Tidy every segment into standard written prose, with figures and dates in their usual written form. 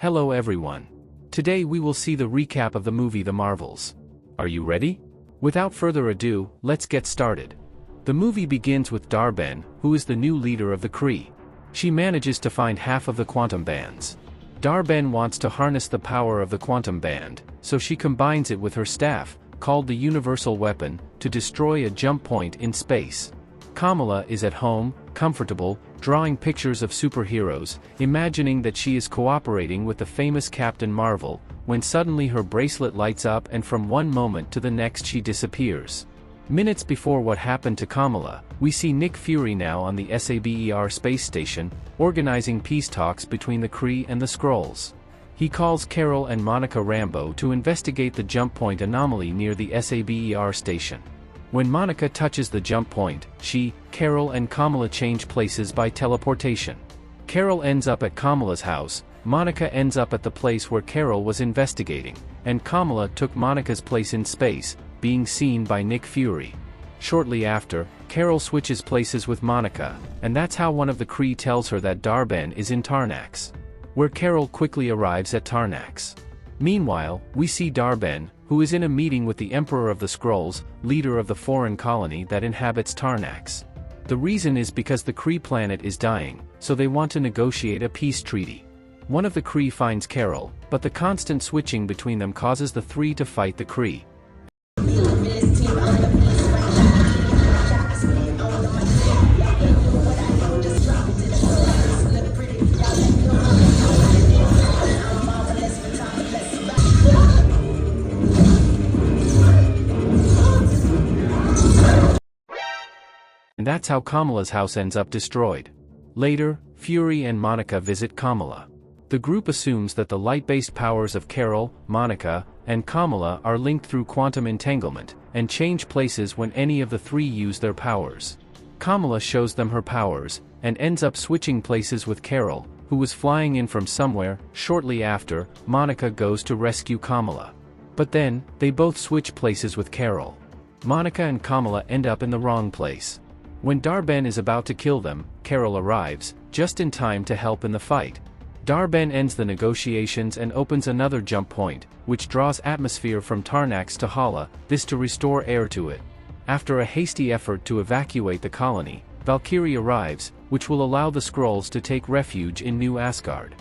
Hello everyone. Today we will see the recap of the movie The Marvels. Are you ready? Without further ado, let's get started. The movie begins with Dar-benn, who is the new leader of the Kree. She manages to find half of the quantum bands. Dar-benn wants to harness the power of the quantum band, so she combines it with her staff, called the Universal Weapon, to destroy a jump point in space. Kamala is at home, comfortable, drawing pictures of superheroes, imagining that she is cooperating with the famous Captain Marvel, when suddenly her bracelet lights up and from one moment to the next she disappears. Minutes before what happened to Kamala, we see Nick Fury now on the SABER space station, organizing peace talks between the Kree and the Skrulls. He calls Carol and Monica Rambeau to investigate the jump point anomaly near the SABER station. When Monica touches the jump point, she, Carol and Kamala change places by teleportation. Carol ends up at Kamala's house, Monica ends up at the place where Carol was investigating, and Kamala took Monica's place in space, being seen by Nick Fury. Shortly after, Carol switches places with Monica, and that's how one of the Kree tells her that Dar-benn is in Tarnax, where Carol quickly arrives at Tarnax. Meanwhile, we see Dar-benn, who is in a meeting with the Emperor of the Skrulls, leader of the foreign colony that inhabits Tarnax. The reason is because the Kree planet is dying, so they want to negotiate a peace treaty. One of the Kree finds Carol, but the constant switching between them causes the three to fight the Kree. And that's how Kamala's house ends up destroyed. Later, Fury and Monica visit Kamala. The group assumes that the light-based powers of Carol, Monica, and Kamala are linked through quantum entanglement, and change places when any of the three use their powers. Kamala shows them her powers, and ends up switching places with Carol, who was flying in from somewhere. Shortly after, Monica goes to rescue Kamala. But then, they both switch places with Carol. Monica and Kamala end up in the wrong place. When Dar-benn is about to kill them, Carol arrives, just in time to help in the fight. Dar-benn ends the negotiations and opens another jump point, which draws atmosphere from Tarnax to Hala, this to restore air to it. After a hasty effort to evacuate the colony, Valkyrie arrives, which will allow the Skrulls to take refuge in New Asgard.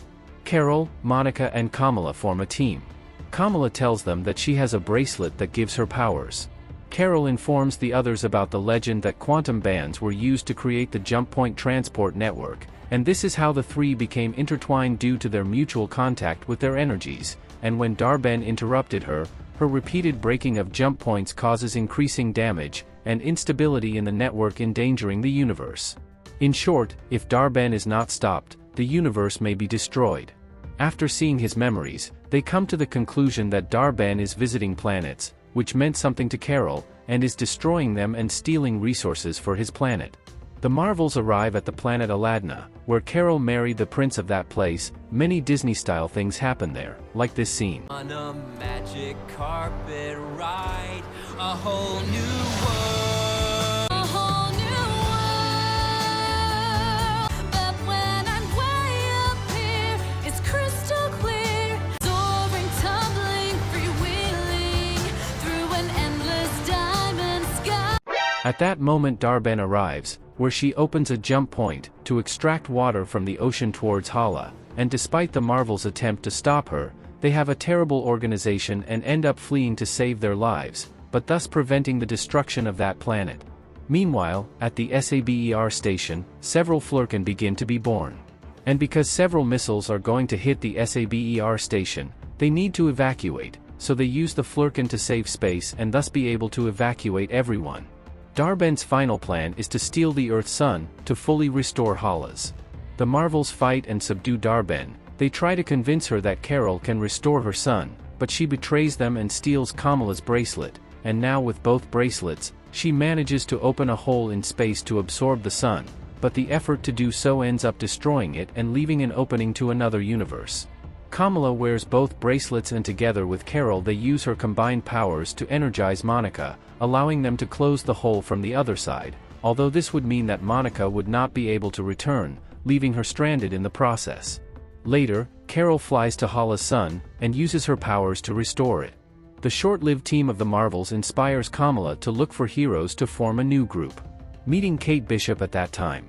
Carol, Monica and Kamala form a team. Kamala tells them that she has a bracelet that gives her powers. Carol informs the others about the legend that quantum bands were used to create the jump point transport network, and this is how the three became intertwined due to their mutual contact with their energies, and when Dar-benn interrupted her, her repeated breaking of jump points causes increasing damage, and instability in the network endangering the universe. In short, if Dar-benn is not stopped, the universe may be destroyed. After seeing his memories, they come to the conclusion that Dar-benn is visiting planets, which meant something to Carol, and is destroying them and stealing resources for his planet. The Marvels arrive at the planet Aladana, where Carol married the prince of that place. Many Disney-style things happen there, like this scene. On a magic carpet ride, a whole new world. A whole new world. But when I'm way up here, it's crystal clear. Soaring, tumbling, freewheeling through an endless diamond sky. At that moment Dar-benn arrives, where she opens a jump point, to extract water from the ocean towards Hala, and despite the Marvels' attempt to stop her, they have a terrible organization and end up fleeing to save their lives, but thus preventing the destruction of that planet. Meanwhile, at the SABER station, several Flurkin begin to be born. And because several missiles are going to hit the SABER station, they need to evacuate, so they use the Flurkin to save space and thus be able to evacuate everyone. Dar-benn's final plan is to steal the Earth's sun, to fully restore Hala's. The Marvels fight and subdue Dar-benn. They try to convince her that Carol can restore her son, but she betrays them and steals Kamala's bracelet, and now with both bracelets, she manages to open a hole in space to absorb the sun, but the effort to do so ends up destroying it and leaving an opening to another universe. Kamala wears both bracelets and together with Carol they use her combined powers to energize Monica, allowing them to close the hole from the other side, although this would mean that Monica would not be able to return, leaving her stranded in the process. Later, Carol flies to Hala's sun, and uses her powers to restore it. The short-lived team of the Marvels inspires Kamala to look for heroes to form a new group, meeting Kate Bishop at that time.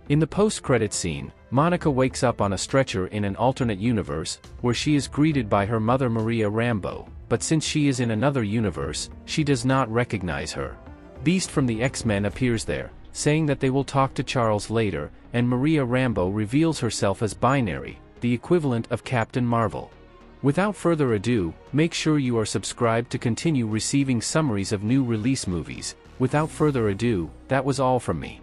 In the post-credits scene, Monica wakes up on a stretcher in an alternate universe, where she is greeted by her mother Maria Rambeau, but since she is in another universe, she does not recognize her. Beast from the X-Men appears there, saying that they will talk to Charles later, and Maria Rambeau reveals herself as binary, the equivalent of Captain Marvel. Without further ado, make sure you are subscribed to continue receiving summaries of new release movies. Without further ado, that was all from me.